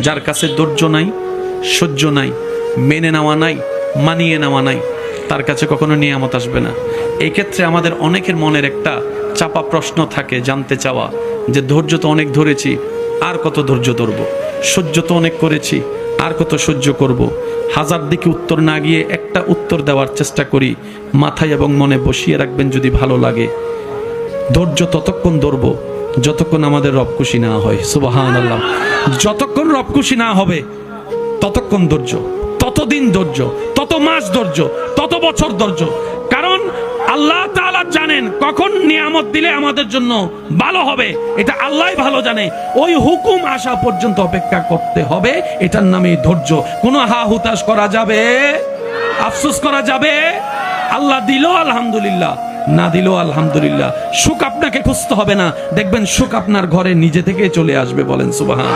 যার কাছে ধৈর্য নাই, সহ্য নাই, মেনে নেওয়া নাই, মানিয়ে নেওয়া নাই, তার কাছে কখনো নিয়ামত আসবে না। এই ক্ষেত্রে আমাদের অনেকের মনের একটা চাপা প্রশ্ন থাকে, জানতে চাওয়া যে ধৈর্য তো অনেক ধরেছি, আর কত ধৈর্য ধরব, সহ্য তো অনেক করেছি, আর কত সহ্য করব। হাজার দিকে উত্তর না গিয়ে একটা উত্তর দেওয়ার চেষ্টা করি, মাথায় এবং মনে বসিয়ে রাখবেন যদি ভালো লাগে। ধৈর্য ততক্ষণ ধরব যতক্ষণ আমাদের রব খুশি না হয়। সুবহানাল্লাহ। যতক্ষণ রব খুশি না হবে ততক্ষণ ধৈর্য, ততদিন ধৈর্য, তত মাস ধৈর্য, তত বছর ধৈর্য। কারণ আল্লাহ তাআলা জানেন কখন নিয়ামত দিলে আমাদের জন্য ভালো হবে, এটা আল্লাহই ভালো জানে। ওই হুকুম আসা পর্যন্ত অপেক্ষা করতে হবে, এটার নামই ধৈর্য। কোনো হা হুতাশ করা যাবে, আফসোস করা যাবে? আল্লাহ দিল আলহামদুলিল্লাহ, না দিল আলহামদুলিল্লাহ। সুখ আপনাকে খুঁজতে হবে না, দেখবেন সুখ আপনার ঘরে নিজে থেকে চলে আসবে। বলেন সুবহান।